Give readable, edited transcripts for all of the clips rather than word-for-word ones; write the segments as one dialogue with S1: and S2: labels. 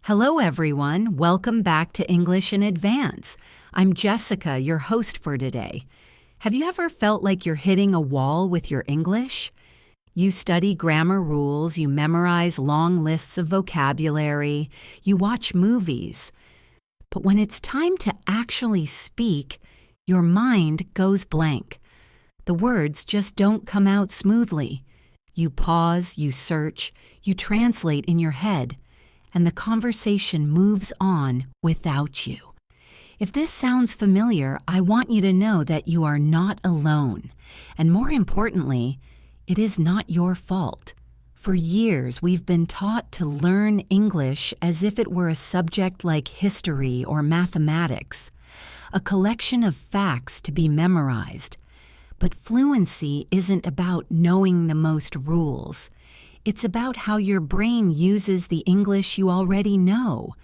S1: Hello, everyone. Welcome back to English in Advance. I'm Jessica, your host for today. Have you ever felt like you're hitting a wall with your English? You study grammar rules, you memorize long lists of vocabulary, you watch movies. But when it's time to actually speak, your mind goes blank. The words just don't come out smoothly. You pause, you search, you translate in your head, and the conversation moves on without you. If this sounds familiar, I want you to know that you are not alone. And more importantly, it is not your fault. For years, we've been taught to learn English as if it were a subject like history or mathematics, a collection of facts to be memorized. But fluency isn't about knowing the most rules. It's about how your brain uses the English you already know.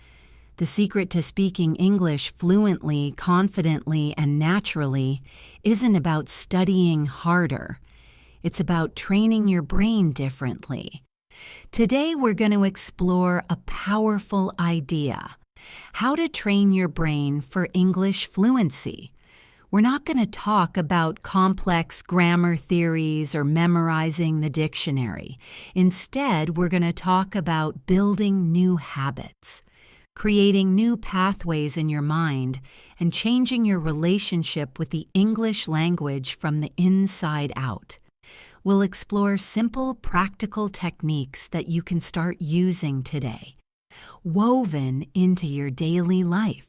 S1: The secret to speaking English fluently, confidently, and naturally isn't about studying harder. It's about training your brain differently. Today, we're going to explore a powerful idea: how to train your brain for English fluency. We're not going to talk about complex grammar theories or memorizing the dictionary. Instead, we're going to talk about building new habits, creating new pathways in your mind, and changing your relationship with the English language from the inside out. We'll explore simple, practical techniques that you can start using today, woven into your daily life.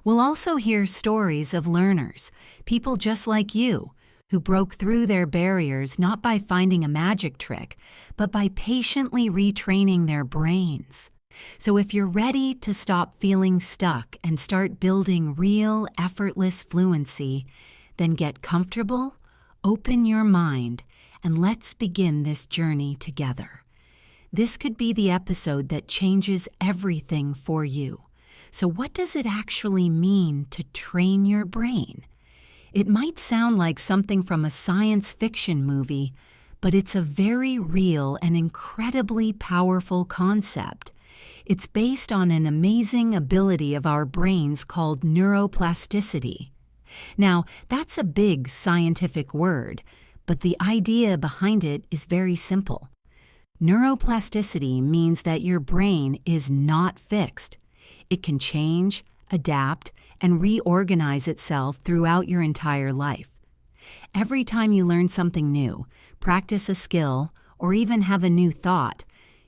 S1: We'll also hear stories of learners, people just like you, who broke through their barriers not by finding a magic trick, but by patiently retraining their brains. So if you're ready to stop feeling stuck and start building real, effortless fluency, then get comfortable, open your mind, and let's begin this journey together. This could be the episode that changes everything for you. So what does it actually mean to train your brain? It might sound like something from a science fiction movie, but it's a very real and incredibly powerful concept. It's based on an amazing ability of our brains called neuroplasticity. Now, that's a big scientific word, but the idea behind it is very simple. Neuroplasticity means that your brain is not fixed. It can change, adapt, and reorganize itself throughout your entire life. Every time you learn something new, practice a skill, or even have a new thought,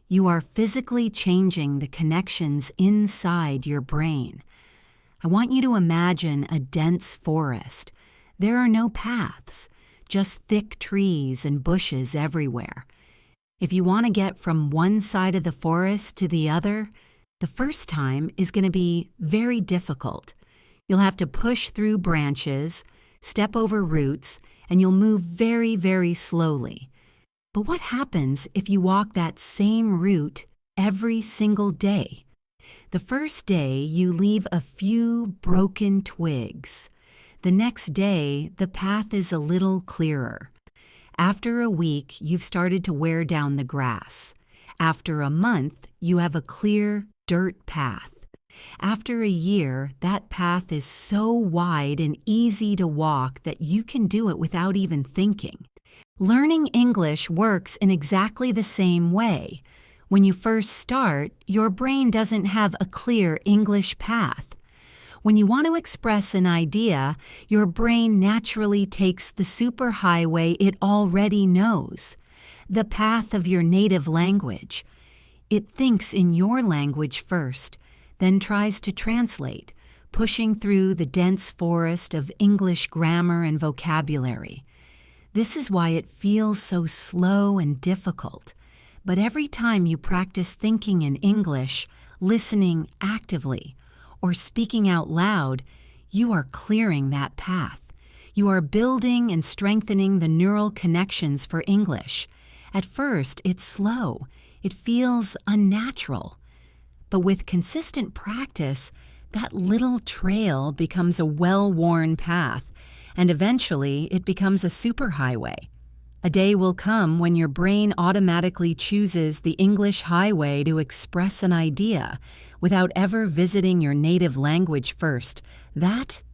S1: you are physically changing the connections inside your brain. I want you to imagine a dense forest. There are no paths, just thick trees and bushes everywhere. If you want to get from one side of the forest to the other, the first time is going to be very difficult. You'll have to push through branches, step over roots, and you'll move very, very slowly. But what happens if you walk that same route every single day? The first day, you leave a few broken twigs. The next day, the path is a little clearer. After a week, you've started to wear down the grass. After a month, you have a clear dirt path. After a year, that path is so wide and easy to walk that you can do it without even thinking. Learning English works in exactly the same way. When you first start, your brain doesn't have a clear English path. When you want to express an idea, your brain naturally takes the superhighway it already knows, the path of your native language. It thinks in your language first, then tries to translate, pushing through the dense forest of English grammar and vocabulary. This is why it feels so slow and difficult. But every time you practice thinking in English, listening actively, or speaking out loud, you are clearing that path. You are building and strengthening the neural connections for English. At first, it's slow. It feels unnatural. But with consistent practice, that little trail becomes a well-worn path, and eventually it becomes a superhighway. A day will come when your brain automatically chooses the English highway to express an idea without ever visiting your native language first. That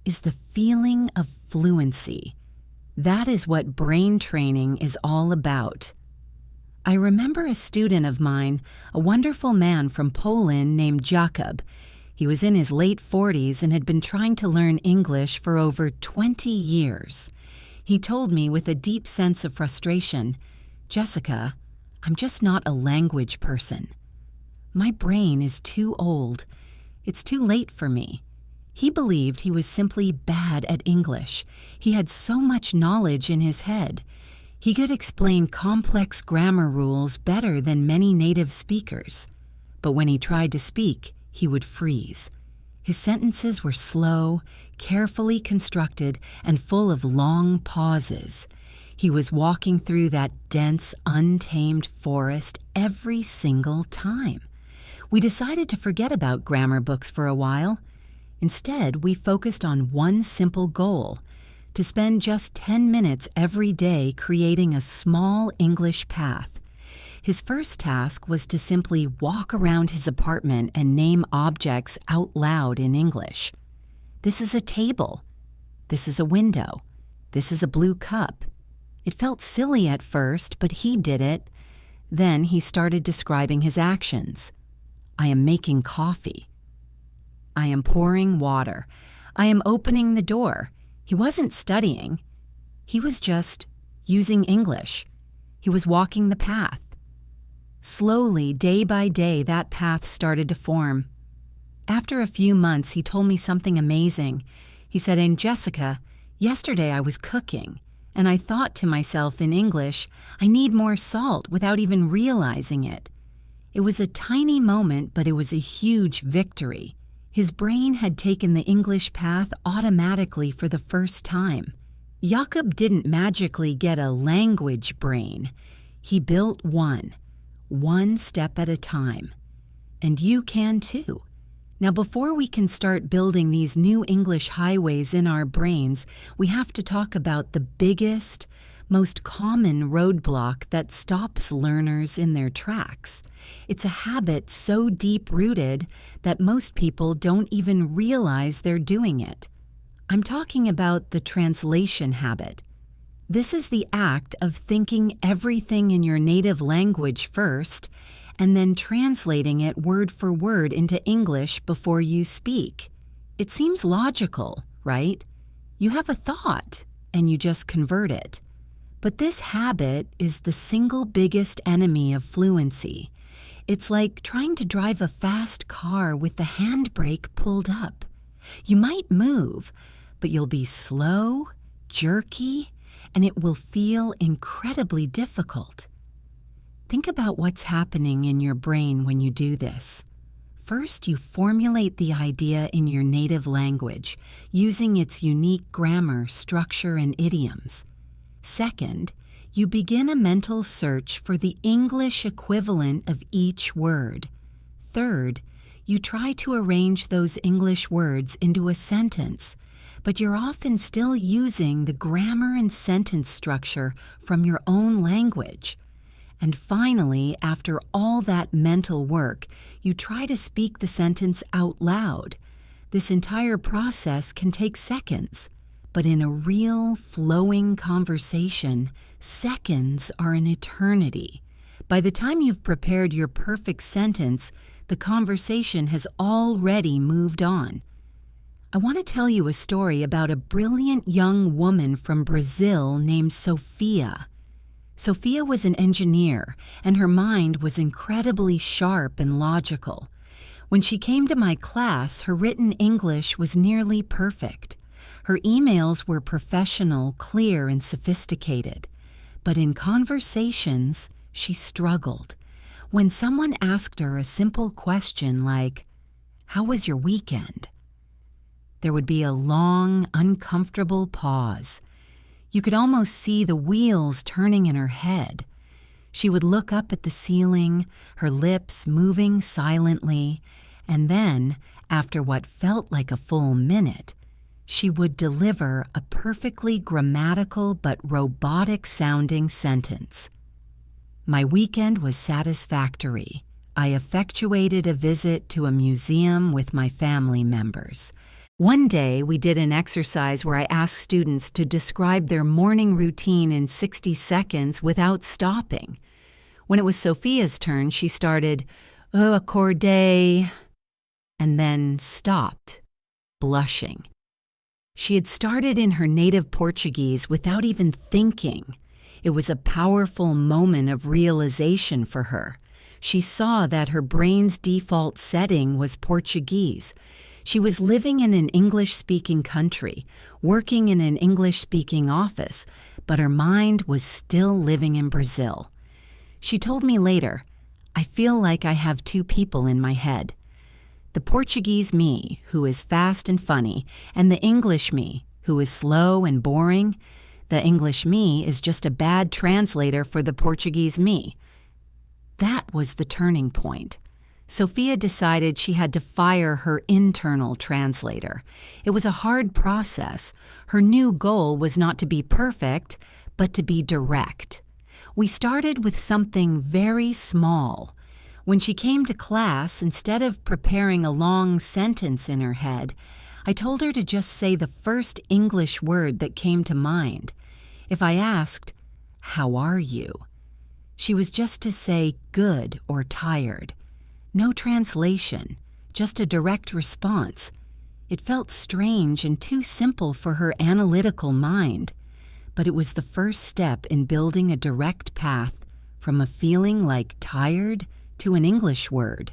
S1: is the feeling of fluency. That is what brain training is all about. I remember a student of mine, a wonderful man from Poland named Jakob. He was in his late 40s and had been trying to learn English for over 20 years. He told me with a deep sense of frustration, "Jessica, I'm just not a language person. My brain is too old. It's too late for me." He believed he was simply bad at English. He had so much knowledge in his head. He could explain complex grammar rules better than many native speakers. But when he tried to speak, he would freeze. His sentences were slow, carefully constructed, and full of long pauses. He was walking through that dense, untamed forest every single time. We decided to forget about grammar books for a while. Instead, we focused on one simple goal: to spend just 10 minutes every day creating a small English path. His first task was to simply walk around his apartment and name objects out loud in English. This is a table. This is a window. This is a blue cup. It felt silly at first, but he did it. Then he started describing his actions. I am making coffee. I am pouring water. I am opening the door. He wasn't studying. He was just using English. He was walking the path. Slowly, day by day, that path started to form. After a few months, he told me something amazing. He said, "And Jessica, yesterday I was cooking, and I thought to myself in English, I need more salt without even realizing it." It was a tiny moment, but it was a huge victory. His brain had taken the English path automatically for the first time. Jakob didn't magically get a language brain. He built one step at a time. And you can too. Now, before we can start building these new English highways in our brains, we have to talk about the biggest, most common roadblock that stops learners in their tracks. It's a habit so deep-rooted that most people don't even realize they're doing it. I'm talking about the translation habit. This is the act of thinking everything in your native language first and then translating it word for word into English before you speak. It seems logical, right? You have a thought and you just convert it. But this habit is the single biggest enemy of fluency. It's like trying to drive a fast car with the handbrake pulled up. You might move, but you'll be slow, jerky, and it will feel incredibly difficult. Think about what's happening in your brain when you do this. First, you formulate the idea in your native language, using its unique grammar, structure, and idioms. Second, you begin a mental search for the English equivalent of each word. Third, you try to arrange those English words into a sentence, but you're often still using the grammar and sentence structure from your own language. And finally, after all that mental work, you try to speak the sentence out loud. This entire process can take seconds, but in a real, flowing conversation, seconds are an eternity. By the time you've prepared your perfect sentence, the conversation has already moved on. I want to tell you a story about a brilliant young woman from Brazil named Sophia. Sophia was an engineer, and her mind was incredibly sharp and logical. When she came to my class, her written English was nearly perfect. Her emails were professional, clear, and sophisticated. But in conversations, she struggled. When someone asked her a simple question like, "How was your weekend?" there would be a long, uncomfortable pause. You could almost see the wheels turning in her head. She would look up at the ceiling, her lips moving silently, and then, after what felt like a full minute, she would deliver a perfectly grammatical but robotic-sounding sentence. My weekend was satisfactory. I effectuated a visit to a museum with my family members. One day, we did an exercise where I asked students to describe their morning routine in 60 seconds without stopping. When it was Sophia's turn, she started, acordei, and then stopped, blushing. She had started in her native Portuguese without even thinking. It was a powerful moment of realization for her. She saw that her brain's default setting was Portuguese. She was living in an English-speaking country, working in an English-speaking office, but her mind was still living in Brazil. She told me later, "I feel like I have two people in my head. The Portuguese me, who is fast and funny, and the English me, who is slow and boring. The English me is just a bad translator for the Portuguese me." That was the turning point. Sophia decided she had to fire her internal translator. It was a hard process. Her new goal was not to be perfect, but to be direct. We started with something very small. When she came to class, instead of preparing a long sentence in her head, I told her to just say the first English word that came to mind. If I asked, "How are you?" she was just to say good or tired. No translation, just a direct response. It felt strange and too simple for her analytical mind, but it was the first step in building a direct path from a feeling like tired to an English word.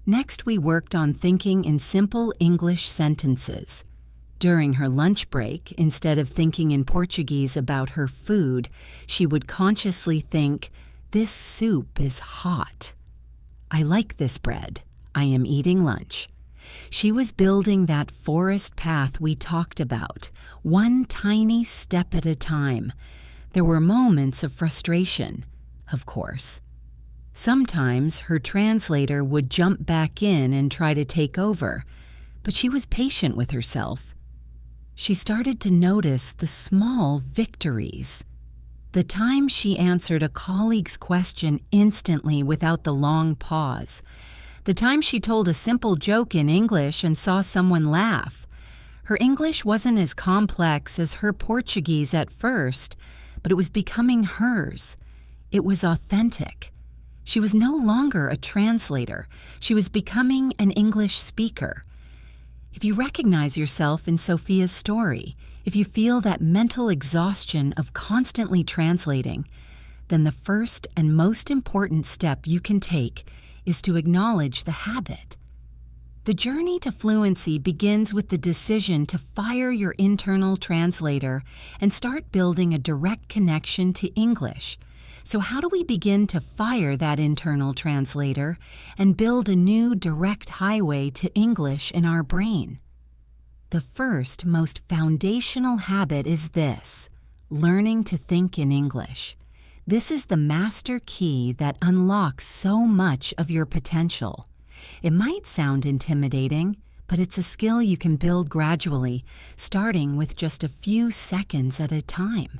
S1: Next, we worked on thinking in simple English sentences. During her lunch break, instead of thinking in Portuguese about her food, she would consciously think, "This soup is hot. I like this bread. I am eating lunch." She was building that forest path we talked about, one tiny step at a time. There were moments of frustration, of course. Sometimes her translator would jump back in and try to take over, but she was patient with herself. She started to notice the small victories. The time she answered a colleague's question instantly without the long pause. The time she told a simple joke in English and saw someone laugh. Her English wasn't as complex as her Portuguese at first, but it was becoming hers. It was authentic. She was no longer a translator. She was becoming an English speaker. If you recognize yourself in Sophia's story, if you feel that mental exhaustion of constantly translating, then the first and most important step you can take is to acknowledge the habit. The journey to fluency begins with the decision to fire your internal translator and start building a direct connection to English. So how do we begin to fire that internal translator and build a new direct highway to English in our brain? The first, most foundational habit is this: learning to think in English. This is the master key that unlocks so much of your potential. It might sound intimidating, but it's a skill you can build gradually, starting with just a few seconds at a time.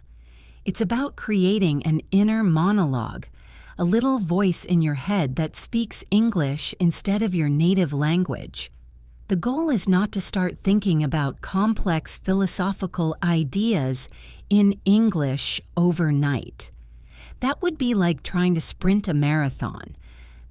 S1: It's about creating an inner monologue, a little voice in your head that speaks English instead of your native language. The goal is not to start thinking about complex philosophical ideas in English overnight. That would be like trying to sprint a marathon.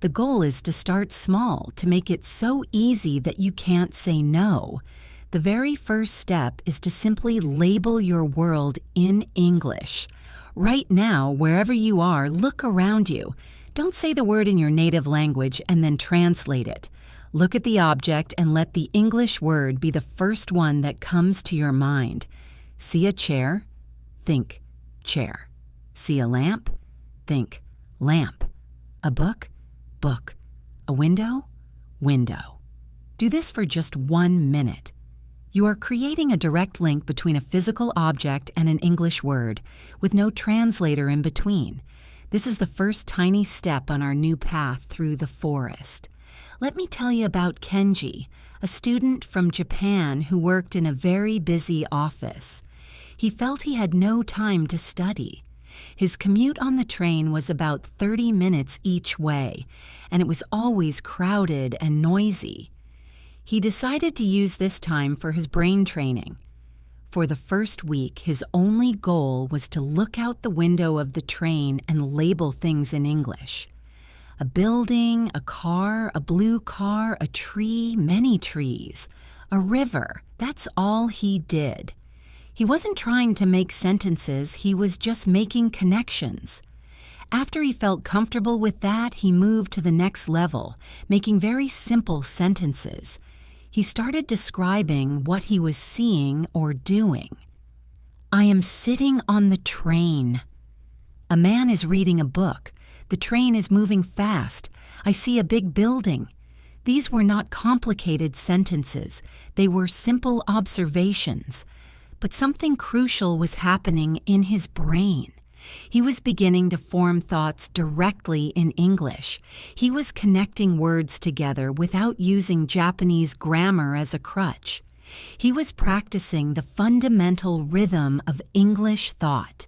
S1: The goal is to start small, to make it so easy that you can't say no. The very first step is to simply label your world in English. Right now, wherever you are, look around you. Don't say the word in your native language and then translate it. Look at the object and let the English word be the first one that comes to your mind. See a chair? Think chair. See a lamp? Think lamp. A book? Book. A window? Window. Do this for just 1 minute. You are creating a direct link between a physical object and an English word, with no translator in between. This is the first tiny step on our new path through the forest. Let me tell you about Kenji, a student from Japan who worked in a very busy office. He felt he had no time to study. His commute on the train was about 30 minutes each way, and it was always crowded and noisy. He decided to use this time for his brain training. For the first week, his only goal was to look out the window of the train and label things in English. A building, a car, a blue car, a tree, many trees, a river. That's all he did. He wasn't trying to make sentences, he was just making connections. After he felt comfortable with that, he moved to the next level, making very simple sentences. He started describing what he was seeing or doing. I am sitting on the train. A man is reading a book. The train is moving fast. I see a big building. These were not complicated sentences. They were simple observations. But something crucial was happening in his brain. He was beginning to form thoughts directly in English. He was connecting words together without using Japanese grammar as a crutch. He was practicing the fundamental rhythm of English thought.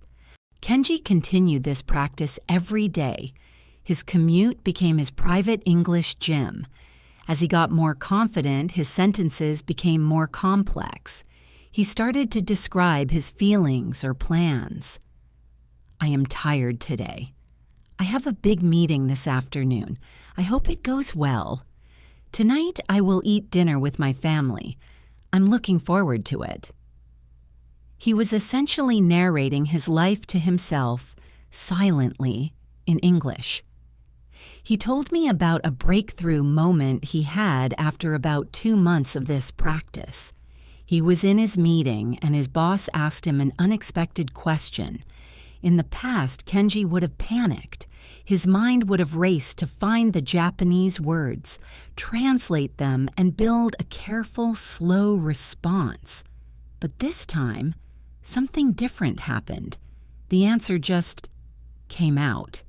S1: Kenji continued this practice every day. His commute became his private English gym. As he got more confident, his sentences became more complex. He started to describe his feelings or plans. I am tired today. I have a big meeting this afternoon. I hope it goes well. Tonight I will eat dinner with my family. I'm looking forward to it. He was essentially narrating his life to himself, silently, in English. He told me about a breakthrough moment he had after about 2 months of this practice. He was in his meeting and his boss asked him an unexpected question. In the past, Kenji would have panicked. His mind would have raced to find the Japanese words, translate them, and build a careful, slow response. But this time, something different happened. The answer just came out.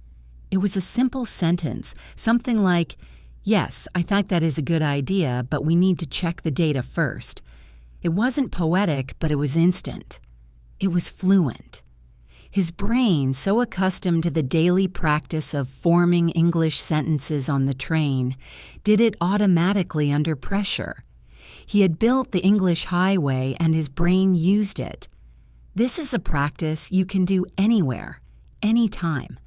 S1: It was a simple sentence, something like, "Yes, I think that is a good idea, but we need to check the data first." It wasn't poetic, but it was instant. It was fluent. His brain, so accustomed to the daily practice of forming English sentences on the train, did it automatically under pressure. He had built the English highway and his brain used it. This is a practice you can do anywhere, anytime.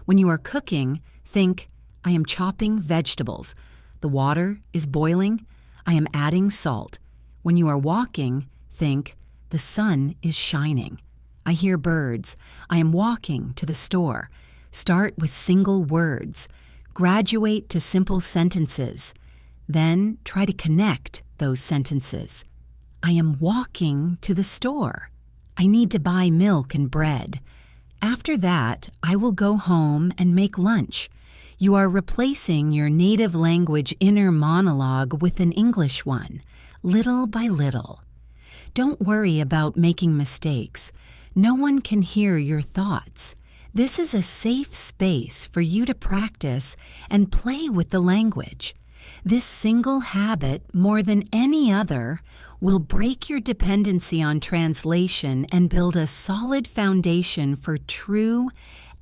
S1: When you are cooking, think, I am chopping vegetables. The water is boiling. I am adding salt. When you are walking, think, the sun is shining. I hear birds. I am walking to the store. Start with single words. Graduate to simple sentences. Then try to connect those sentences. I am walking to the store. I need to buy milk and bread. After that, I will go home and make lunch. You are replacing your native language inner monologue with an English one, little by little. Don't worry about making mistakes. No one can hear your thoughts. This is a safe space for you to practice and play with the language. This single habit, more than any other, will break your dependency on translation and build a solid foundation for true,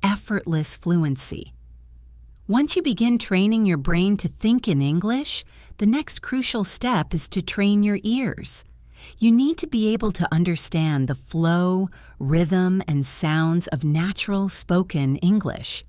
S1: effortless fluency. Once you begin training your brain to think in English, the next crucial step is to train your ears. You need to be able to understand the flow, rhythm, and sounds of natural spoken English.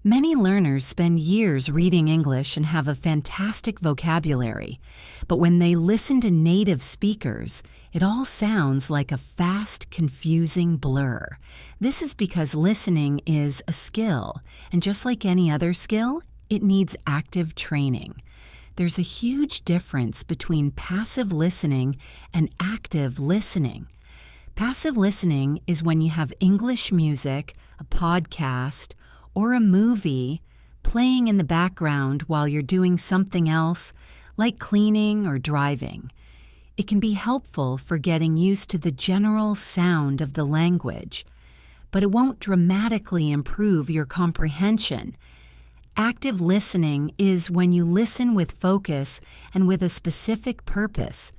S1: Many learners spend years reading English and have a fantastic vocabulary, but when they listen to native speakers, it all sounds like a fast, confusing blur. This is because listening is a skill, and just like any other skill, it needs active training. There's a huge difference between passive listening and active listening. Passive listening is when you have English music, a podcast, or a movie playing in the background while you're doing something else, like cleaning or driving. It can be helpful for getting used to the general sound of the language, but it won't dramatically improve your comprehension. Active listening is when you listen with focus and with a specific purpose.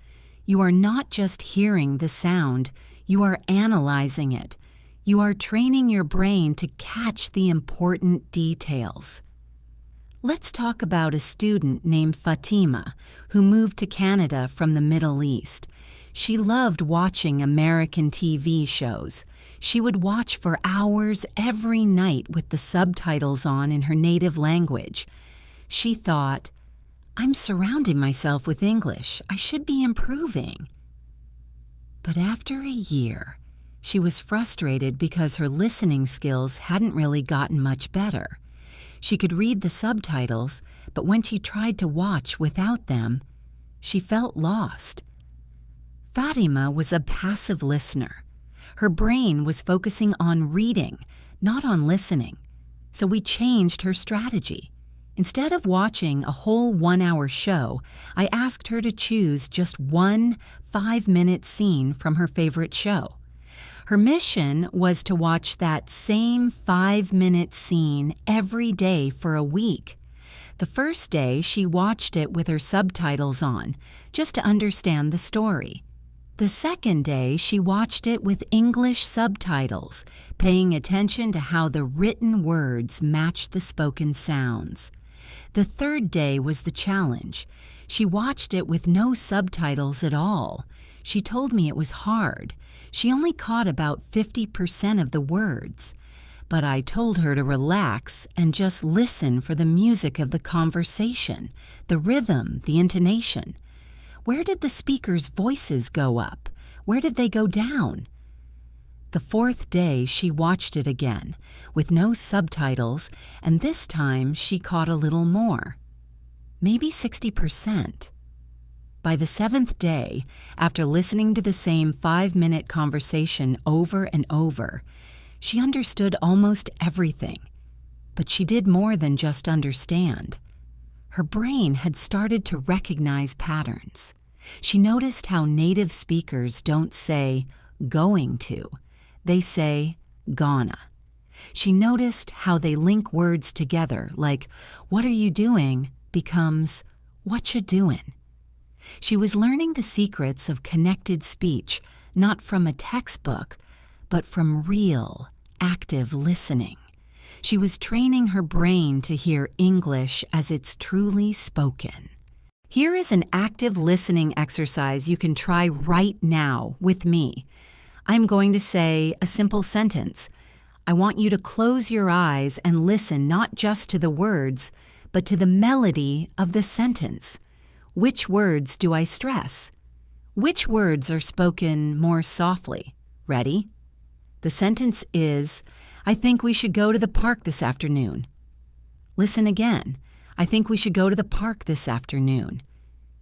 S1: You are not just hearing the sound, you are analyzing it. You are training your brain to catch the important details. Let's talk about a student named Fatima who moved to Canada from the Middle East. She loved watching American TV shows. She would watch for hours every night with the subtitles on in her native language. She thought, "I'm surrounding myself with English. I should be improving." But after a year, she was frustrated because her listening skills hadn't really gotten much better. She could read the subtitles, but when she tried to watch without them, she felt lost. Fatima was a passive listener. Her brain was focusing on reading, not on listening. So we changed her strategy. Instead of watching a whole 1-hour show, I asked her to choose just one 5-minute scene from her favorite show. Her mission was to watch that same 5-minute scene every day for a week. The first day, she watched it with her subtitles on, just to understand the story. The second day, she watched it with English subtitles, paying attention to how the written words matched the spoken sounds. The third day was the challenge. She watched it with no subtitles at all. She told me it was hard. She only caught about 50% of the words. But I told her to relax and just listen for the music of the conversation, the rhythm, the intonation. Where did the speakers' voices go up? Where did they go down? The fourth day, she watched it again, with no subtitles, and this time she caught a little more. Maybe 60%. By the 7th day, after listening to the same 5-minute conversation over and over, she understood almost everything. But she did more than just understand. Her brain had started to recognize patterns. She noticed how native speakers don't say going to, they say gonna. She noticed how they link words together, like what are you doing becomes what you doing. She was learning the secrets of connected speech, not from a textbook, but from real, active listening. She was training her brain to hear English as it's truly spoken. Here is an active listening exercise you can try right now with me. I'm going to say a simple sentence. I want you to close your eyes and listen not just to the words, but to the melody of the sentence. Which words do I stress? Which words are spoken more softly? Ready? The sentence is, I think we should go to the park this afternoon. Listen again. I think we should go to the park this afternoon.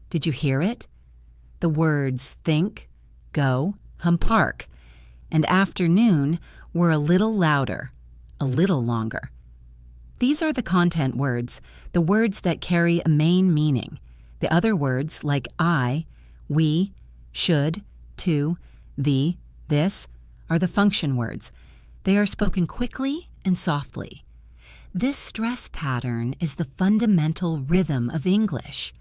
S1: Did you hear it? The words think, go, park, and afternoon were a little louder, a little longer. These are the content words, the words that carry a main meaning. The other words, like I, we, should, to, the, this, are the function words. They are spoken quickly and softly. This stress pattern is the fundamental rhythm of English.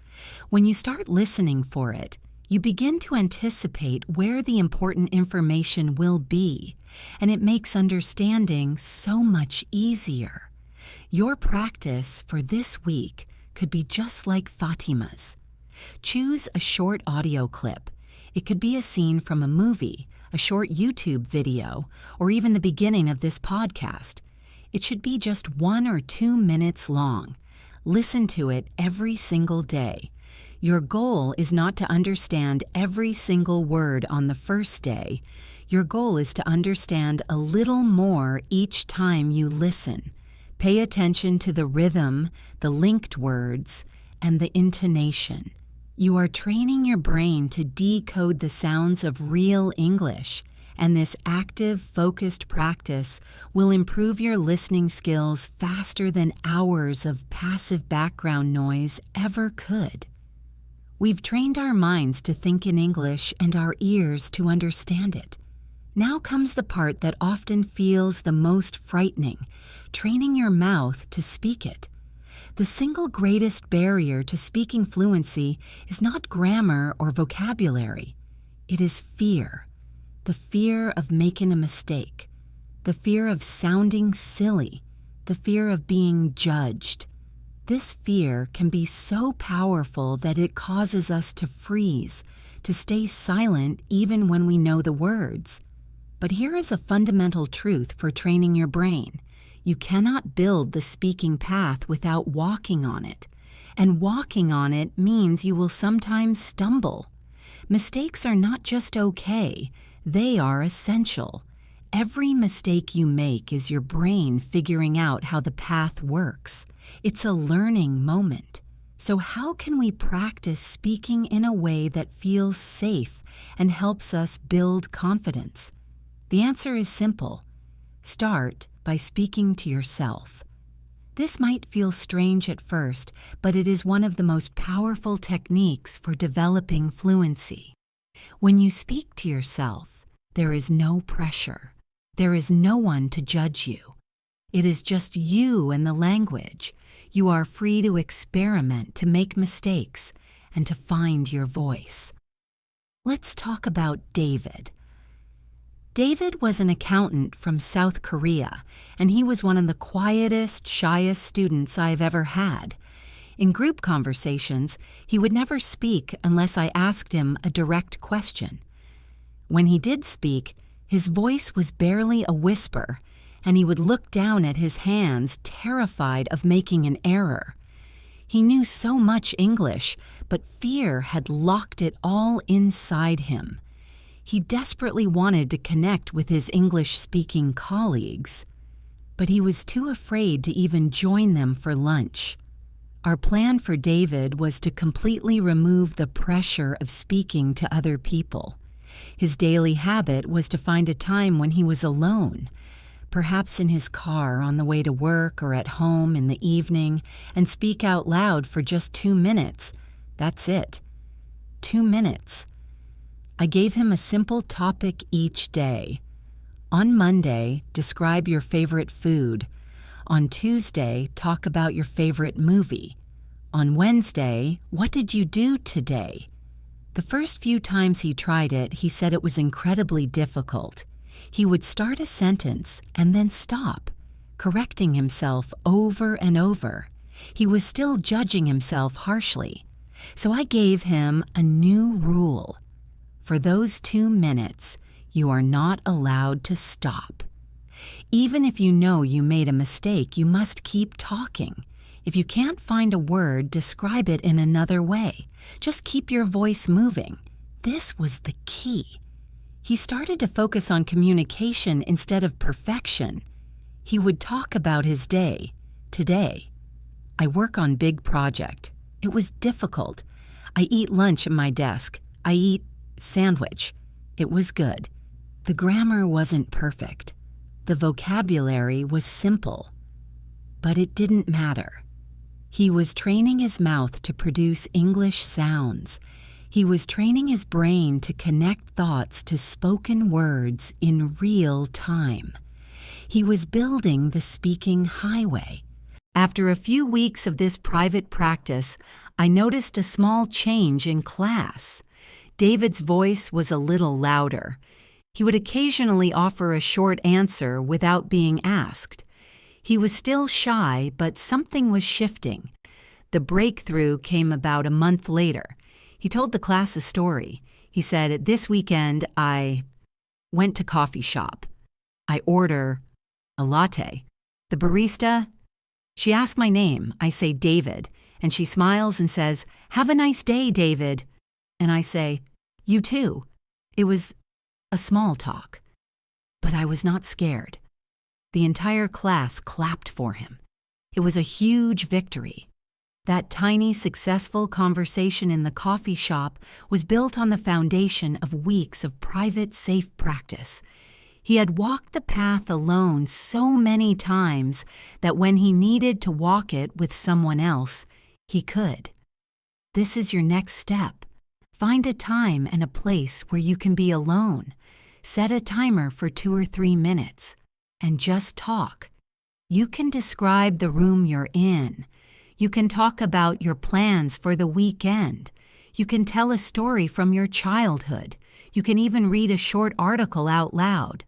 S1: When you start listening for it, you begin to anticipate where the important information will be, and it makes understanding so much easier. Your practice for this week could be just like Fatima's. Choose a short audio clip. It could be a scene from a movie, a short YouTube video, or even the beginning of this podcast. It should be just 1 or 2 minutes long. Listen to it every single day. Your goal is not to understand every single word on the first day. Your goal is to understand a little more each time you listen. Pay attention to the rhythm, the linked words, and the intonation. You are training your brain to decode the sounds of real English, and this active, focused practice will improve your listening skills faster than hours of passive background noise ever could. We've trained our minds to think in English and our ears to understand it. Now comes the part that often feels the most frightening, training your mouth to speak it. The single greatest barrier to speaking fluency is not grammar or vocabulary. It is fear. The fear of making a mistake. The fear of sounding silly. The fear of being judged. This fear can be so powerful that it causes us to freeze, to stay silent even when we know the words. But here is a fundamental truth for training your brain. You cannot build the speaking path without walking on it. And walking on it means you will sometimes stumble. Mistakes are not just okay, they are essential. Every mistake you make is your brain figuring out how the path works. It's a learning moment. So how can we practice speaking in a way that feels safe and helps us build confidence? The answer is simple. Start by speaking to yourself. This might feel strange at first, but it is one of the most powerful techniques for developing fluency. When you speak to yourself, there is no pressure. There is no one to judge you. It is just you and the language. You are free to experiment, to make mistakes, and to find your voice. Let's talk about David. David was an accountant from South Korea, and he was one of the quietest, shyest students I've ever had. In group conversations, he would never speak unless I asked him a direct question. When he did speak, his voice was barely a whisper, and he would look down at his hands, terrified of making an error. He knew so much English, but fear had locked it all inside him. He desperately wanted to connect with his English-speaking colleagues, but he was too afraid to even join them for lunch. Our plan for David was to completely remove the pressure of speaking to other people. His daily habit was to find a time when he was alone, perhaps in his car on the way to work or at home in the evening, and speak out loud for just 2 minutes. That's it. 2 minutes. I gave him a simple topic each day. On Monday, describe your favorite food. On Tuesday, talk about your favorite movie. On Wednesday, what did you do today? The first few times he tried it, he said it was incredibly difficult. He would start a sentence and then stop, correcting himself over and over. He was still judging himself harshly. So I gave him a new rule. For those 2 minutes, you are not allowed to stop. Even if you know you made a mistake, you must keep talking. If you can't find a word, describe it in another way. Just keep your voice moving. This was the key. He started to focus on communication instead of perfection. He would talk about his day. Today, I work on big project. It was difficult. I eat lunch at my desk. I eat sandwich. It was good. The grammar wasn't perfect. The vocabulary was simple. But it didn't matter. He was training his mouth to produce English sounds. He was training his brain to connect thoughts to spoken words in real time. He was building the speaking highway. After a few weeks of this private practice, I noticed a small change in class. David's voice was a little louder. He would occasionally offer a short answer without being asked. He was still shy, but something was shifting. The breakthrough came about a month later. He told the class a story. He said, "This weekend I went to coffee shop. I order a latte. The barista, she asked my name. I say David, and she smiles and says, 'Have a nice day, David.' And I say, 'You too.' It was a small talk, but I was not scared. The entire class clapped for him. It was a huge victory. That tiny, successful conversation in the coffee shop was built on the foundation of weeks of private, safe practice. He had walked the path alone so many times that when he needed to walk it with someone else, he could. This is your next step. Find a time and a place where you can be alone. Set a timer for 2 or 3 minutes and just talk. You can describe the room you're in. You can talk about your plans for the weekend. You can tell a story from your childhood. You can even read a short article out loud.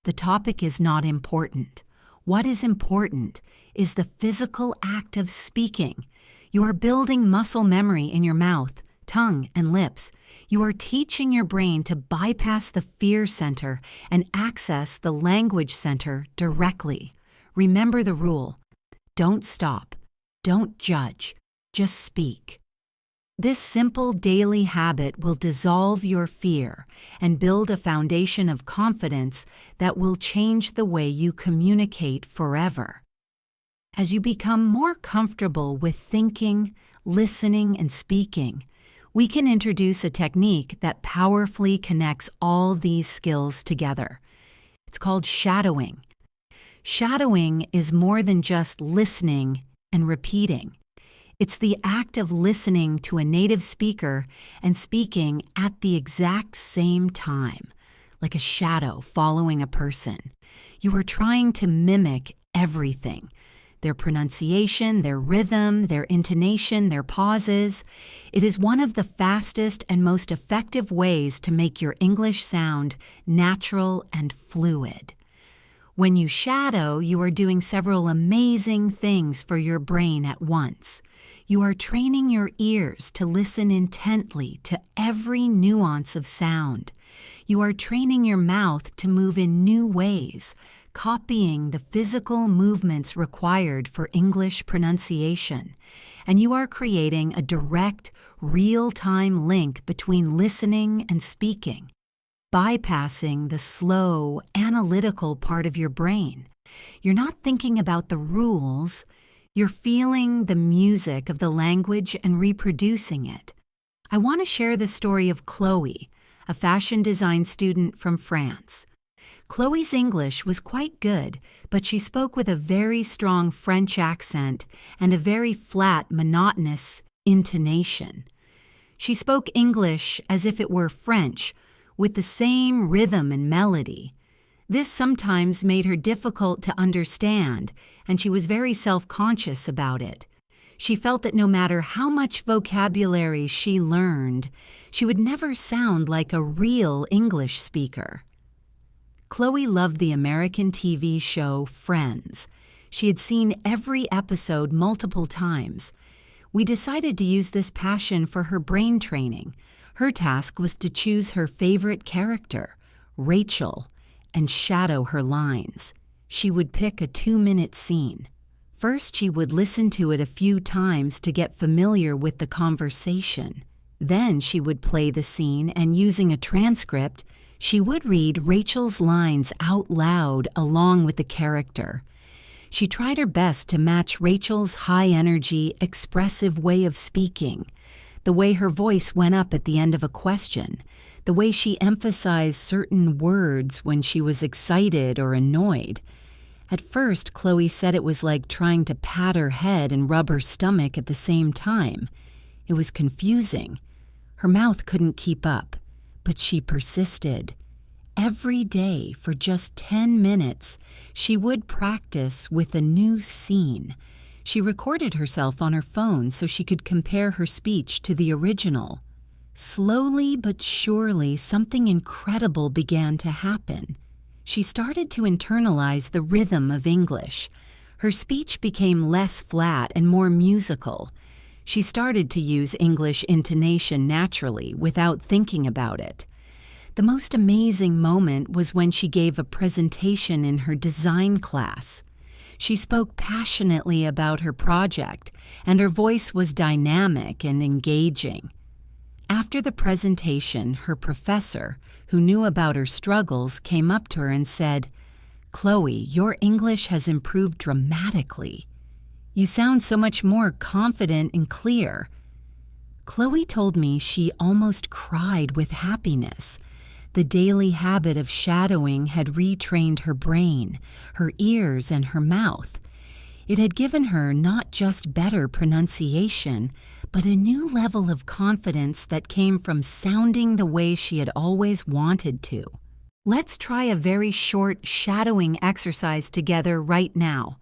S1: The topic is not important. What is important is the physical act of speaking. You are building muscle memory in your mouth, tongue, and lips. You are teaching your brain to bypass the fear center and access the language center directly. Remember the rule. Don't stop. Don't judge. Just speak. This simple daily habit will dissolve your fear and build a foundation of confidence that will change the way you communicate forever. As you become more comfortable with thinking, listening, and speaking, we can introduce a technique that powerfully connects all these skills together. It's called shadowing. Shadowing is more than just listening and repeating. It's the act of listening to a native speaker and speaking at the exact same time, like a shadow following a person. You are trying to mimic everything: their pronunciation, their rhythm, their intonation, their pauses. It is one of the fastest and most effective ways to make your English sound natural and fluid. When you shadow, you are doing several amazing things for your brain at once. You are training your ears to listen intently to every nuance of sound. You are training your mouth to move in new ways, copying the physical movements required for English pronunciation. And you are creating a direct, real-time link between listening and speaking, bypassing the slow, analytical part of your brain. You're not thinking about the rules. You're feeling the music of the language and reproducing it. I want to share the story of Chloe, a fashion design student from France. Chloe's English was quite good, but she spoke with a very strong French accent and a very flat, monotonous intonation. She spoke English as if it were French, with the same rhythm and melody. This sometimes made her difficult to understand, and she was very self-conscious about it. She felt that no matter how much vocabulary she learned, she would never sound like a real English speaker. Chloe loved the American TV show Friends. She had seen every episode multiple times. We decided to use this passion for her brain training. Her task was to choose her favorite character, Rachel, and shadow her lines. She would pick a 2-minute scene. First, she would listen to it a few times to get familiar with the conversation. Then she would play the scene, and using a transcript, she would read Rachel's lines out loud along with the character. She tried her best to match Rachel's high-energy, expressive way of speaking, the way her voice went up at the end of a question, the way she emphasized certain words when she was excited or annoyed. At first, Chloe said it was like trying to pat her head and rub her stomach at the same time. It was confusing. Her mouth couldn't keep up, but she persisted. Every day, for just 10 minutes, she would practice with a new scene. She recorded herself on her phone so she could compare her speech to the original. Slowly but surely, something incredible began to happen. She started to internalize the rhythm of English. Her speech became less flat and more musical. She started to use English intonation naturally without thinking about it. The most amazing moment was when she gave a presentation in her design class. She spoke passionately about her project, and her voice was dynamic and engaging. After the presentation, her professor, who knew about her struggles, came up to her and said, "Chloe, your English has improved dramatically. You sound so much more confident and clear." Chloe told me she almost cried with happiness. The daily habit of shadowing had retrained her brain, her ears, and her mouth. It had given her not just better pronunciation, but a new level of confidence that came from sounding the way she had always wanted to. Let's try a very short shadowing exercise together right now.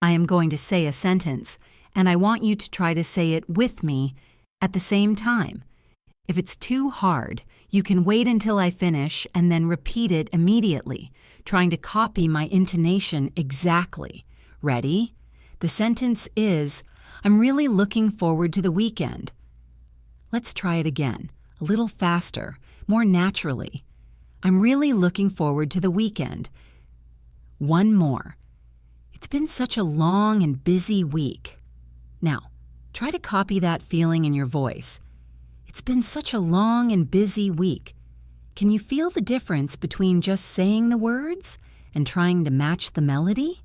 S1: I am going to say a sentence, and I want you to try to say it with me at the same time. If it's too hard, you can wait until I finish and then repeat it immediately, trying to copy my intonation exactly. Ready? The sentence is, I'm really looking forward to the weekend. Let's try it again, a little faster, more naturally. I'm really looking forward to the weekend. One more. It's been such a long and busy week. Now, try to copy that feeling in your voice. It's been such a long and busy week. Can you feel the difference between just saying the words and trying to match the melody?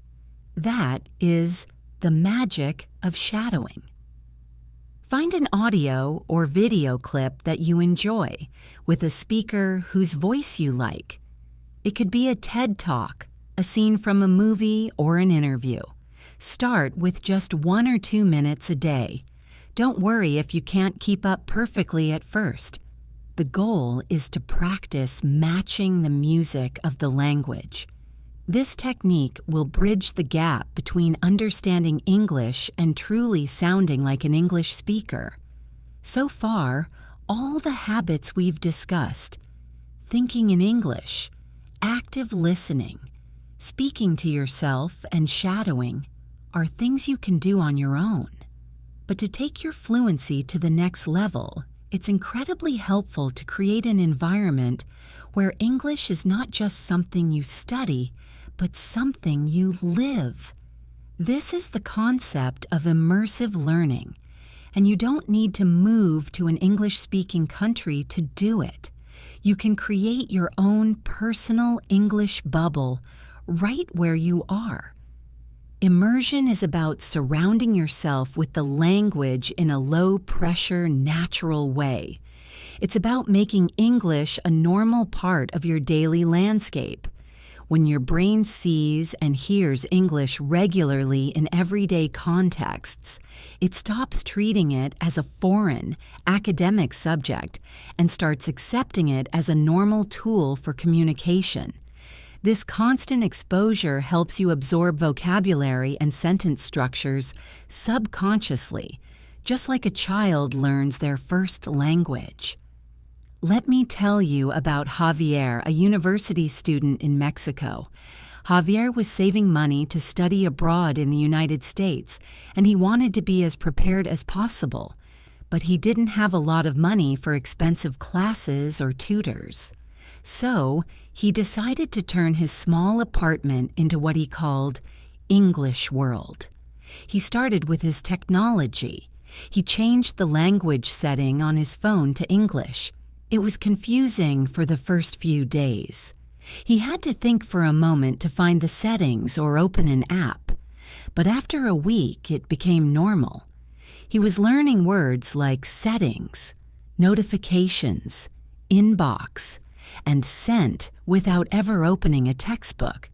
S1: That is the magic of shadowing. Find an audio or video clip that you enjoy with a speaker whose voice you like. It could be a TED Talk, a scene from a movie, or an interview. Start with just 1 or 2 minutes a day. Don't worry if you can't keep up perfectly at first. The goal is to practice matching the music of the language. This technique will bridge the gap between understanding English and truly sounding like an English speaker. So far, all the habits we've discussed, thinking in English, active listening, speaking to yourself, and shadowing, are things you can do on your own. But to take your fluency to the next level, it's incredibly helpful to create an environment where English is not just something you study, but something you live. This is the concept of immersive learning, and you don't need to move to an English-speaking country to do it. You can create your own personal English bubble right where you are. Immersion is about surrounding yourself with the language in a low-pressure, natural way. It's about making English a normal part of your daily landscape. When your brain sees and hears English regularly in everyday contexts, it stops treating it as a foreign, academic subject and starts accepting it as a normal tool for communication. This constant exposure helps you absorb vocabulary and sentence structures subconsciously, just like a child learns their first language. Let me tell you about Javier, a university student in Mexico. Javier was saving money to study abroad in the United States, and he wanted to be as prepared as possible, but he didn't have a lot of money for expensive classes or tutors. So, he decided to turn his small apartment into what he called English World. He started with his technology. He changed the language setting on his phone to English. It was confusing for the first few days. He had to think for a moment to find the settings or open an app. But after a week, it became normal. He was learning words like settings, notifications, inbox, and sent without ever opening a textbook.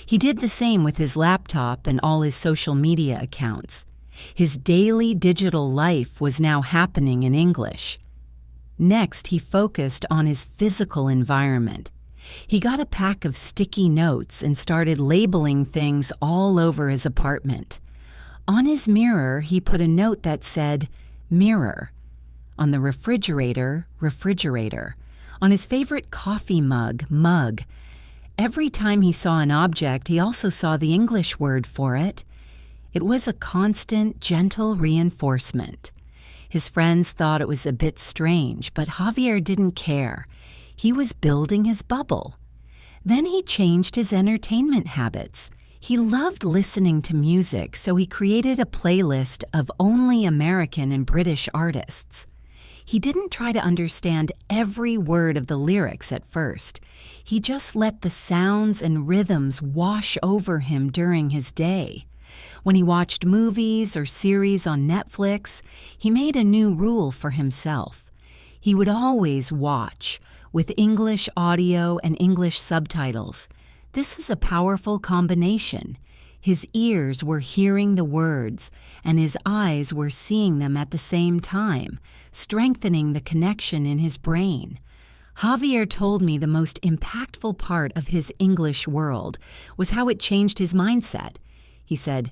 S1: He did the same with his laptop and all his social media accounts. His daily digital life was now happening in English. Next, he focused on his physical environment. He got a pack of sticky notes and started labeling things all over his apartment. On his mirror, he put a note that said, "Mirror." On the refrigerator, "Refrigerator." On his favorite coffee mug, "Mug." Every time he saw an object, he also saw the English word for it. It was a constant, gentle reinforcement. His friends thought it was a bit strange, but Javier didn't care. He was building his bubble. Then he changed his entertainment habits. He loved listening to music, so he created a playlist of only American and British artists. He didn't try to understand every word of the lyrics at first. He just let the sounds and rhythms wash over him during his day. When he watched movies or series on Netflix, he made a new rule for himself. He would always watch, with English audio and English subtitles. This was a powerful combination. His ears were hearing the words, and his eyes were seeing them at the same time, strengthening the connection in his brain. Javier told me the most impactful part of his English world was how it changed his mindset. He said,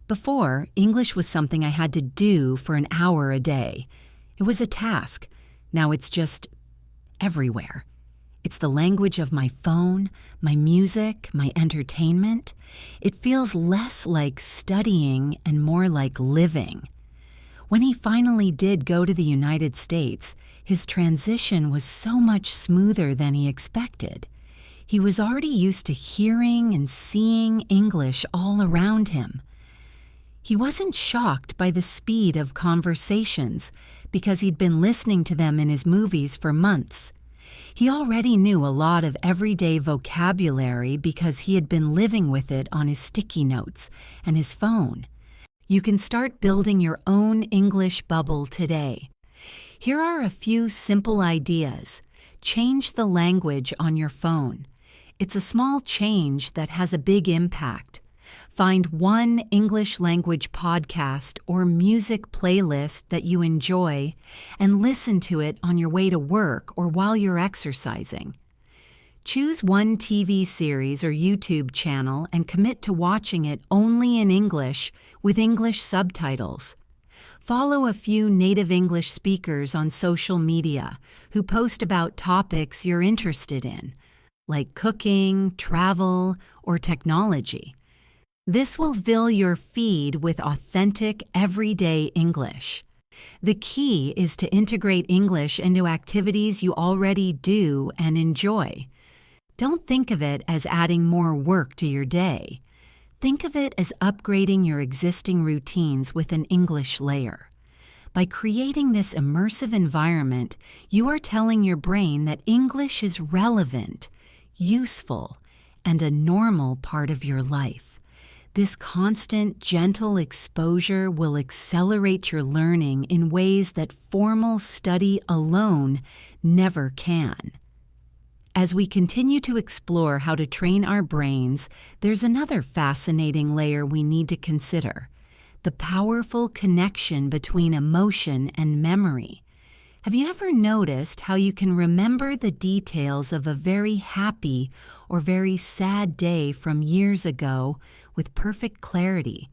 S1: Before, English was something I had to do for an hour a day. It was a task. Now it's just everywhere. It's the language of my phone, my music, my entertainment. It feels less like studying and more like living. When he finally did go to the United States, his transition was so much smoother than he expected. He was already used to hearing and seeing English all around him. He wasn't shocked by the speed of conversations because he'd been listening to them in his movies for months. He already knew a lot of everyday vocabulary because he had been living with it on his sticky notes and his phone. You can start building your own English bubble today. Here are a few simple ideas. Change the language on your phone. It's a small change that has a big impact. Find one English language podcast or music playlist that you enjoy and listen to it on your way to work or while you're exercising. Choose one TV series or YouTube channel and commit to watching it only in English with English subtitles. Follow a few native English speakers on social media who post about topics you're interested in, like cooking, travel, or technology. This will fill your feed with authentic, everyday English. The key is to integrate English into activities you already do and enjoy. Don't think of it as adding more work to your day. Think of it as upgrading your existing routines with an English layer. By creating this immersive environment, you are telling your brain that English is relevant, useful, and a normal part of your life. This constant, gentle exposure will accelerate your learning in ways that formal study alone never can. As we continue to explore how to train our brains, there's another fascinating layer we need to consider: the powerful connection between emotion and memory. Have you ever noticed how you can remember the details of a very happy or very sad day from years ago with perfect clarity,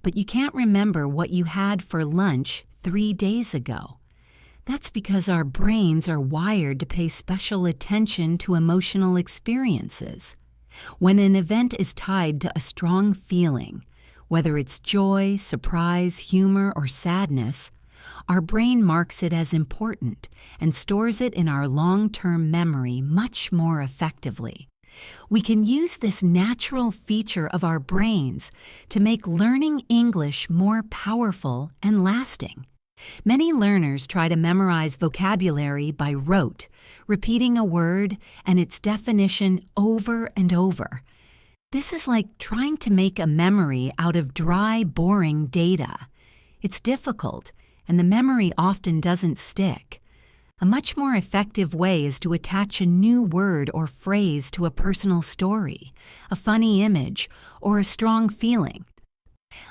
S1: but you can't remember what you had for lunch 3 days ago? That's because our brains are wired to pay special attention to emotional experiences. When an event is tied to a strong feeling, whether it's joy, surprise, humor, or sadness, our brain marks it as important and stores it in our long-term memory much more effectively. We can use this natural feature of our brains to make learning English more powerful and lasting. Many learners try to memorize vocabulary by rote, repeating a word and its definition over and over. This is like trying to make a memory out of dry, boring data. It's difficult, and the memory often doesn't stick. A much more effective way is to attach a new word or phrase to a personal story, a funny image, or a strong feeling.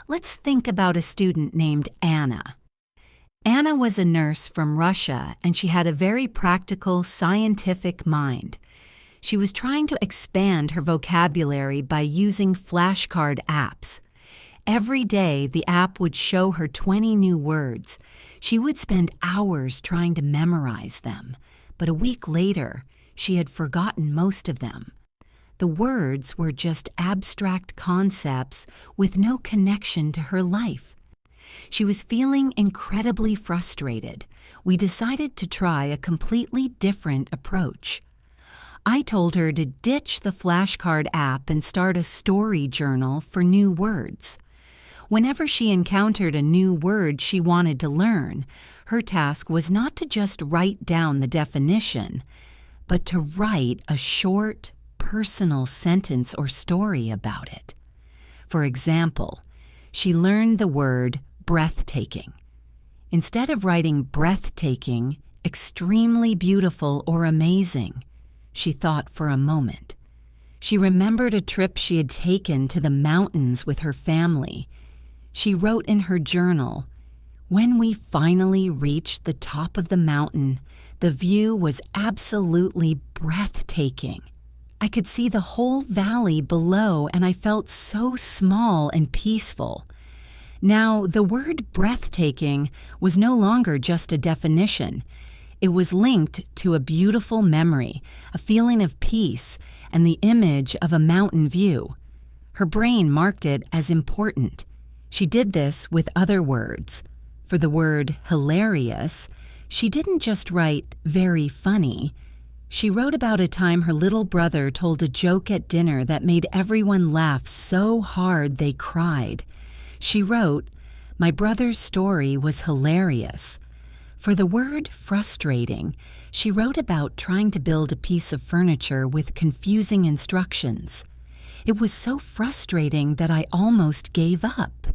S1: Let's think about a student named Anna. Anna was a nurse from Russia, and she had a very practical, scientific mind. She was trying to expand her vocabulary by using flashcard apps. Every day, the app would show her 20 new words. She would spend hours trying to memorize them, but a week later, she had forgotten most of them. The words were just abstract concepts with no connection to her life. She was feeling incredibly frustrated. We decided to try a completely different approach. I told her to ditch the flashcard app and start a story journal for new words. Whenever she encountered a new word she wanted to learn, her task was not to just write down the definition, but to write a short, personal sentence or story about it. For example, she learned the word breathtaking. Instead of writing breathtaking, extremely beautiful, or amazing, she thought for a moment. She remembered a trip she had taken to the mountains with her family. She wrote in her journal, "When we finally reached the top of the mountain, the view was absolutely breathtaking. I could see the whole valley below, and I felt so small and peaceful. Now, the word breathtaking was no longer just a definition. It was linked to a beautiful memory, a feeling of peace, and the image of a mountain view. Her brain marked it as important. She did this with other words. For the word hilarious, she didn't just write very funny. She wrote about a time her little brother told a joke at dinner that made everyone laugh so hard they cried. She wrote, "My brother's story was hilarious." For the word frustrating, she wrote about trying to build a piece of furniture with confusing instructions. "It was so frustrating that I almost gave up."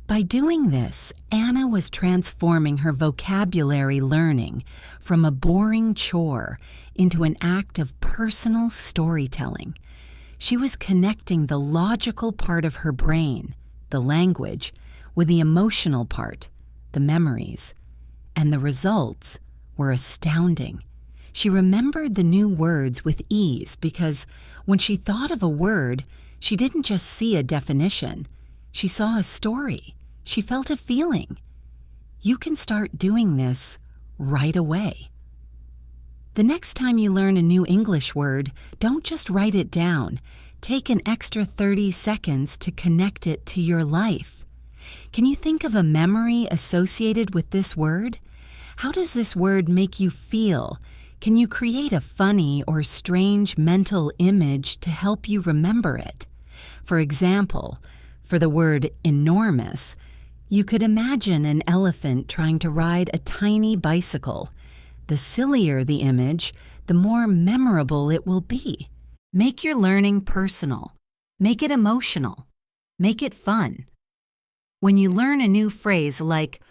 S1: By doing this, Anna was transforming her vocabulary learning from a boring chore into an act of personal storytelling. She was connecting the logical part of her brain, the language, with the emotional part, the memories. And the results were astounding. She remembered the new words with ease because when she thought of a word, she didn't just see a definition. She saw a story. She felt a feeling. You can start doing this right away. The next time you learn a new English word, don't just write it down. Take an extra 30 seconds to connect it to your life. Can you think of a memory associated with this word? How does this word make you feel? Can you create a funny or strange mental image to help you remember it? For example, for the word enormous, you could imagine an elephant trying to ride a tiny bicycle. The sillier the image, the more memorable it will be. Make your learning personal. Make it emotional. Make it fun. When you learn a new phrase like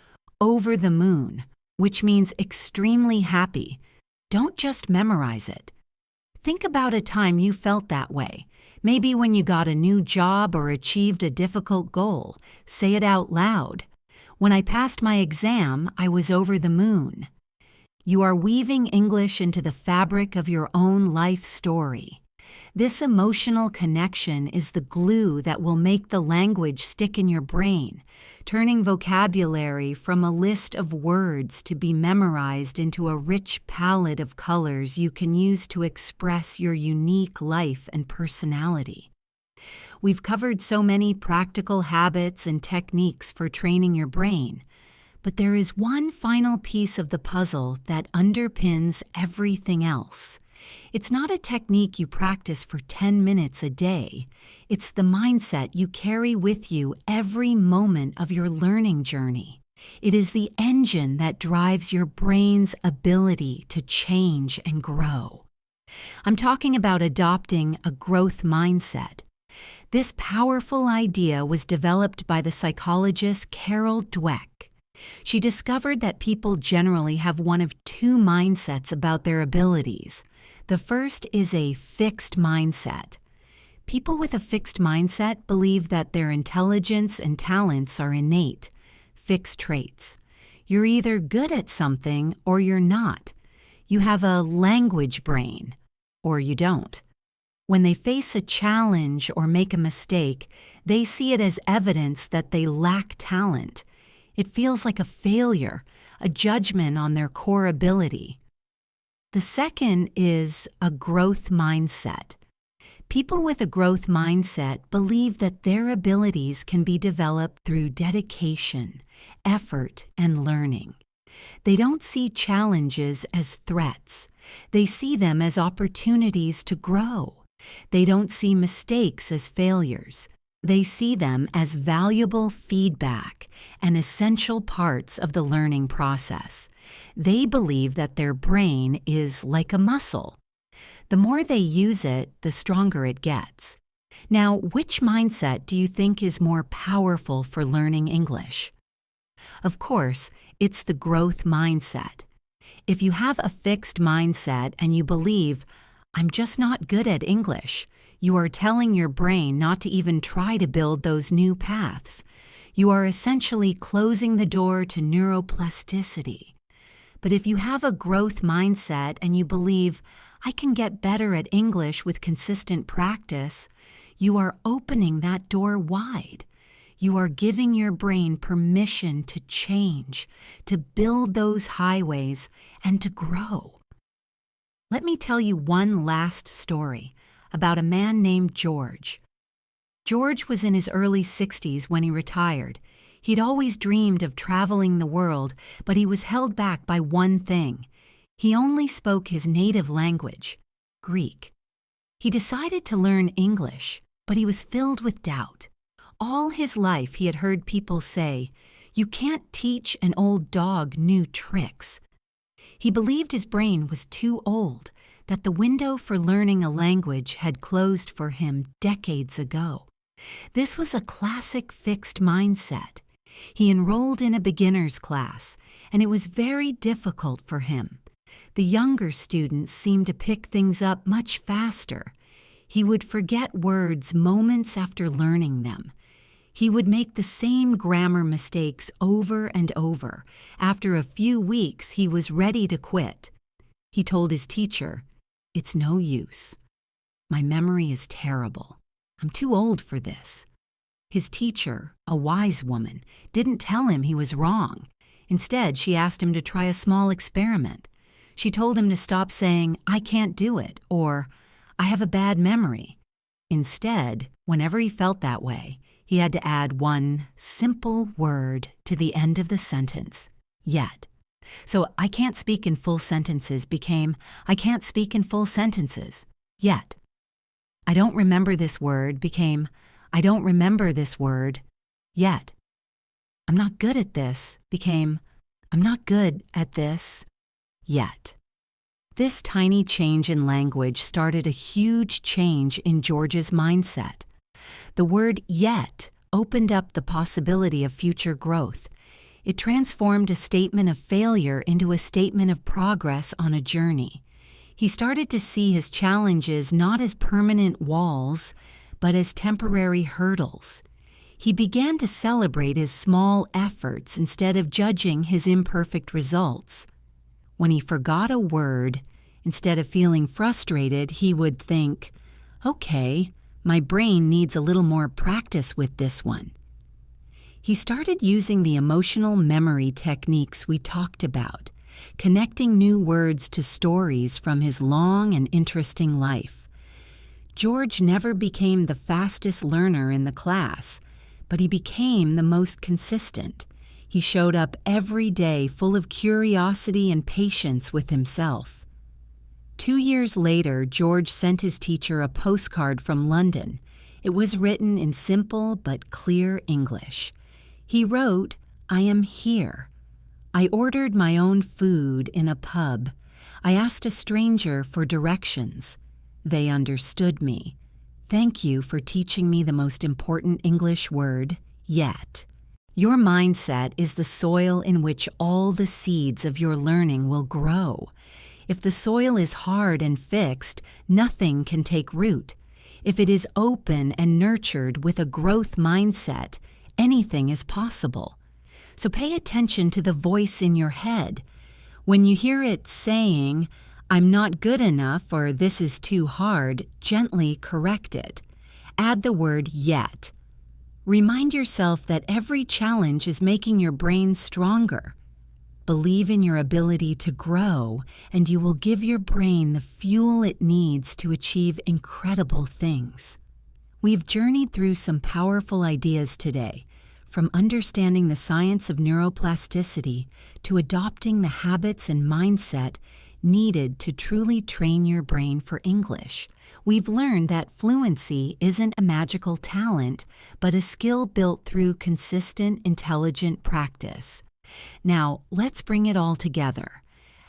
S1: over the moon, which means extremely happy, don't just memorize it. Think about a time you felt that way. Maybe when you got a new job or achieved a difficult goal. Say it out loud. "When I passed my exam, I was over the moon." You are weaving English into the fabric of your own life story. This emotional connection is the glue that will make the language stick in your brain, turning vocabulary from a list of words to be memorized into a rich palette of colors you can use to express your unique life and personality. We've covered so many practical habits and techniques for training your brain, but there is one final piece of the puzzle that underpins everything else. It's not a technique you practice for 10 minutes a day. It's the mindset you carry with you every moment of your learning journey. It is the engine that drives your brain's ability to change and grow. I'm talking about adopting a growth mindset. This powerful idea was developed by the psychologist Carol Dweck. She discovered that people generally have one of two mindsets about their abilities. The first is a fixed mindset. People with a fixed mindset believe that their intelligence and talents are innate, fixed traits. You're either good at something or you're not. You have a language brain, or you don't. When they face a challenge or make a mistake, they see it as evidence that they lack talent. It feels like a failure, a judgment on their core ability. The second is a growth mindset. People with a growth mindset believe that their abilities can be developed through dedication, effort, and learning. They don't see challenges as threats. They see them as opportunities to grow. They don't see mistakes as failures. They see them as valuable feedback and essential parts of the learning process. They believe that their brain is like a muscle. The more they use it, the stronger it gets. Now, which mindset do you think is more powerful for learning English? Of course, it's the growth mindset. If you have a fixed mindset and you believe, "I'm just not good at English," you are telling your brain not to even try to build those new paths. You are essentially closing the door to neuroplasticity. But if you have a growth mindset and you believe, "I can get better at English with consistent practice," you are opening that door wide. You are giving your brain permission to change, to build those highways, and to grow. Let me tell you one last story about a man named George. George was in his early 60s when he retired. He'd always dreamed of traveling the world, but he was held back by one thing. He only spoke his native language, Greek. He decided to learn English, but he was filled with doubt. All his life he had heard people say, "You can't teach an old dog new tricks." He believed his brain was too old, that the window for learning a language had closed for him decades ago. This was a classic fixed mindset. He enrolled in a beginner's class, and it was very difficult for him. The younger students seemed to pick things up much faster. He would forget words moments after learning them. He would make the same grammar mistakes over and over. After a few weeks, he was ready to quit. He told his teacher, "It's no use. My memory is terrible. I'm too old for this." His teacher, a wise woman, didn't tell him he was wrong. Instead, she asked him to try a small experiment. She told him to stop saying, "I can't do it," or "I have a bad memory." Instead, whenever he felt that way, he had to add one simple word to the end of the sentence, yet. So "I can't speak in full sentences" became "I can't speak in full sentences, yet." "I don't remember this word" became "I don't remember this word, yet." "I'm not good at this" became "I'm not good at this, yet." This tiny change in language started a huge change in George's mindset. The word "yet" opened up the possibility of future growth. It transformed a statement of failure into a statement of progress on a journey. He started to see his challenges not as permanent walls, but as temporary hurdles. He began to celebrate his small efforts instead of judging his imperfect results. When he forgot a word, instead of feeling frustrated, he would think, "Okay, my brain needs a little more practice with this one." He started using the emotional memory techniques we talked about, connecting new words to stories from his long and interesting life. George never became the fastest learner in the class, but he became the most consistent. He showed up every day full of curiosity and patience with himself. 2 years later, George sent his teacher a postcard from London. It was written in simple but clear English. He wrote, "I am here. I ordered my own food in a pub. I asked a stranger for directions. They understood me. Thank you for teaching me the most important English word yet." Your mindset is the soil in which all the seeds of your learning will grow. If the soil is hard and fixed, nothing can take root. If it is open and nurtured with a growth mindset, anything is possible. So pay attention to the voice in your head. When you hear it saying, "I'm not good enough" or "this is too hard," gently correct it. Add the word "yet." Remind yourself that every challenge is making your brain stronger. Believe in your ability to grow, and you will give your brain the fuel it needs to achieve incredible things. We've journeyed through some powerful ideas today, from understanding the science of neuroplasticity to adopting the habits and mindset needed to truly train your brain for English. We've learned that fluency isn't a magical talent, but a skill built through consistent, intelligent practice. Now, let's bring it all together.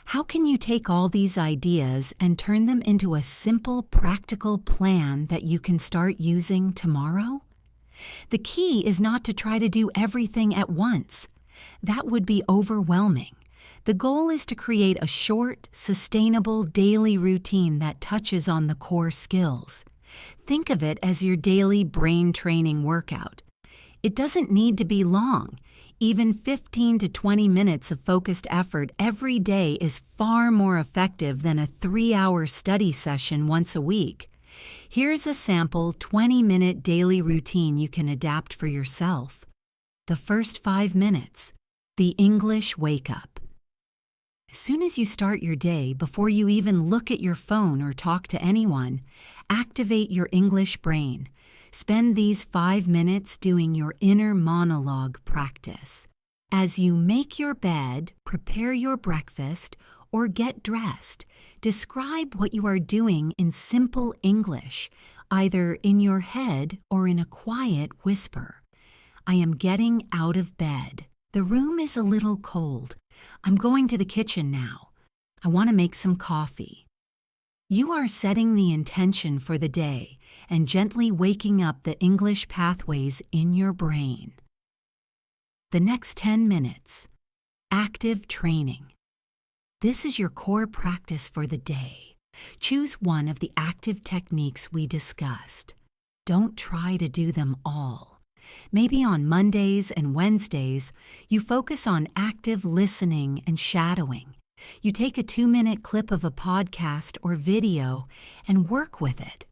S1: How can you take all these ideas and turn them into a simple, practical plan that you can start using tomorrow? The key is not to try to do everything at once. That would be overwhelming. The goal is to create a short, sustainable daily routine that touches on the core skills. Think of it as your daily brain training workout. It doesn't need to be long. Even 15 to 20 minutes of focused effort every day is far more effective than a 3-hour study session once a week. Here's a sample 20-minute daily routine you can adapt for yourself. The first 5 minutes, the English wake-up. As soon as you start your day, before you even look at your phone or talk to anyone, activate your English brain. Spend these 5 minutes doing your inner monologue practice. As you make your bed, prepare your breakfast, or get dressed, describe what you are doing in simple English, either in your head or in a quiet whisper. I am getting out of bed. The room is a little cold. I'm going to the kitchen now. I want to make some coffee. You are setting the intention for the day and gently waking up the English pathways in your brain. The next 10 minutes, active training. This is your core practice for the day. Choose one of the active techniques we discussed. Don't try to do them all. Maybe on Mondays and Wednesdays, you focus on active listening and shadowing. You take a 2-minute clip of a podcast or video and work with it,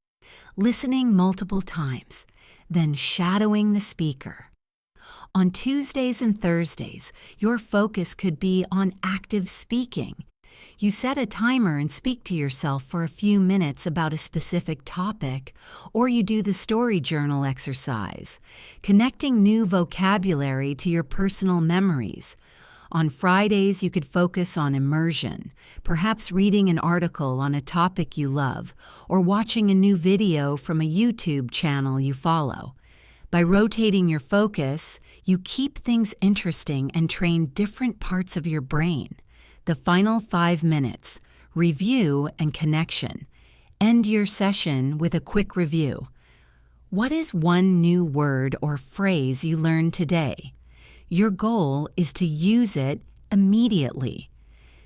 S1: listening multiple times, then shadowing the speaker. On Tuesdays and Thursdays, your focus could be on active speaking. You set a timer and speak to yourself for a few minutes about a specific topic, or you do the story journal exercise, connecting new vocabulary to your personal memories. On Fridays, you could focus on immersion, perhaps reading an article on a topic you love, or watching a new video from a YouTube channel you follow. By rotating your focus, you keep things interesting and train different parts of your brain. The final 5 minutes, review and connection. End your session with a quick review. What is one new word or phrase you learned today? Your goal is to use it immediately.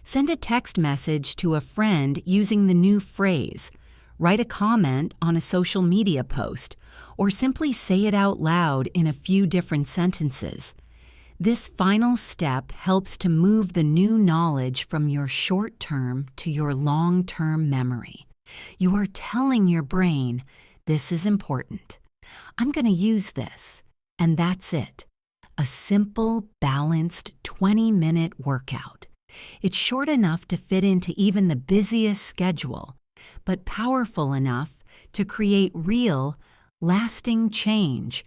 S1: Send a text message to a friend using the new phrase. Write a comment on a social media post, or simply say it out loud in a few different sentences. This final step helps to move the new knowledge from your short-term to your long-term memory. You are telling your brain, this is important. I'm going to use this, and that's it. A simple, balanced 20-minute workout. It's short enough to fit into even the busiest schedule, but powerful enough to create real, lasting change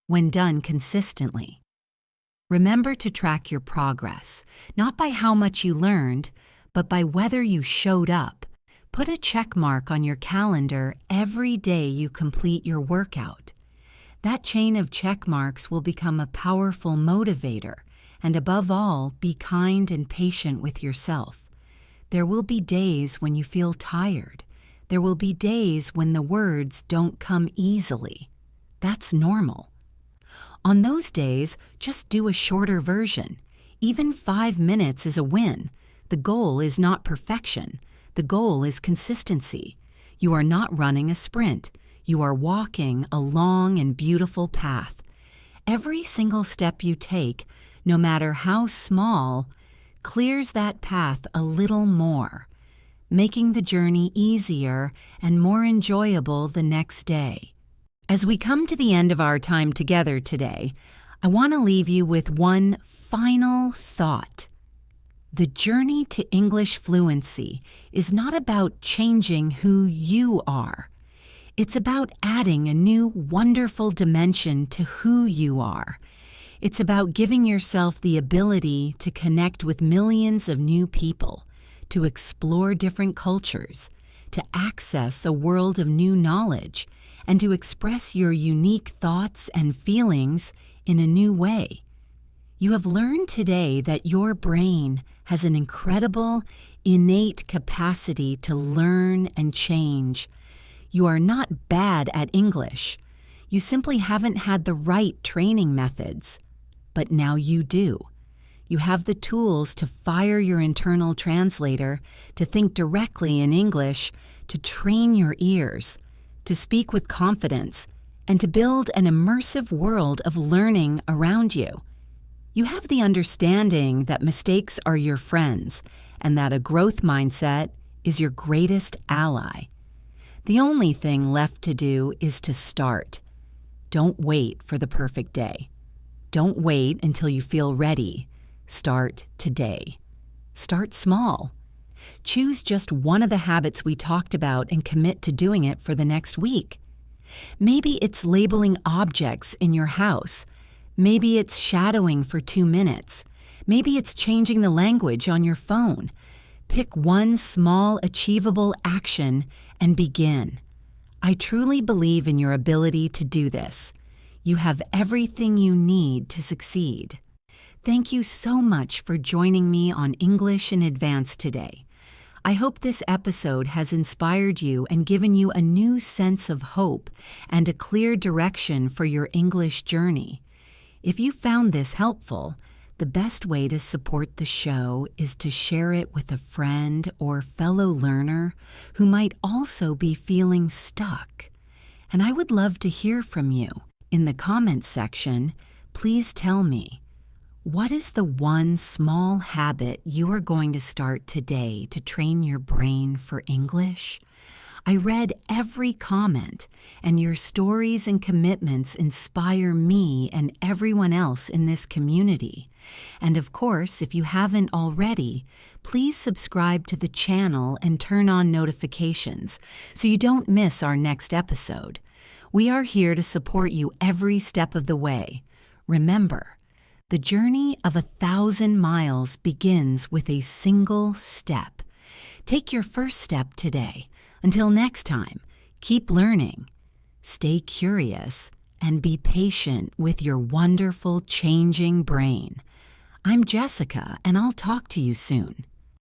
S1: when done consistently. Remember to track your progress, not by how much you learned, but by whether you showed up. Put a check mark on your calendar every day you complete your workout. That chain of check marks will become a powerful motivator, and above all, be kind and patient with yourself. There will be days when you feel tired. There will be days when the words don't come easily. That's normal. On those days, just do a shorter version. Even 5 minutes is a win. The goal is not perfection. The goal is consistency. You are not running a sprint. You are walking a long and beautiful path. Every single step you take, no matter how small, clears that path a little more, making the journey easier and more enjoyable the next day. As we come to the end of our time together today, I want to leave you with one final thought. The journey to English fluency is not about changing who you are. It's about adding a new wonderful dimension to who you are. It's about giving yourself the ability to connect with millions of new people, to explore different cultures, to access a world of new knowledge, and to express your unique thoughts and feelings in a new way. You have learned today that your brain has an incredible, innate capacity to learn and change. You are not bad at English. You simply haven't had the right training methods. But now you do. You have the tools to fire your internal translator, to think directly in English, to train your ears, to speak with confidence, and to build an immersive world of learning around you. You have the understanding that mistakes are your friends and that a growth mindset is your greatest ally. The only thing left to do is to start. Don't wait for the perfect day. Don't wait until you feel ready. Start today. Start small. Choose just one of the habits we talked about and commit to doing it for the next week. Maybe it's labeling objects in your house. Maybe it's shadowing for 2 minutes. Maybe it's changing the language on your phone. Pick one small, achievable action and begin. I truly believe in your ability to do this. You have everything you need to succeed. Thank you so much for joining me on English in Advance today. I hope this episode has inspired you and given you a new sense of hope and a clear direction for your English journey. If you found this helpful, the best way to support the show is to share it with a friend or fellow learner who might also be feeling stuck. And I would love to hear from you. In the comments section, please tell me, what is the one small habit you are going to start today to train your brain for English? I read every comment, and your stories and commitments inspire me and everyone else in this community. And of course, if you haven't already, please subscribe to the channel and turn on notifications so you don't miss our next episode. We are here to support you every step of the way. Remember, the journey of 1,000 miles begins with a single step. Take your first step today. Until next time, keep learning, stay curious, and be patient with your wonderful changing brain. I'm Jessica, and I'll talk to you soon.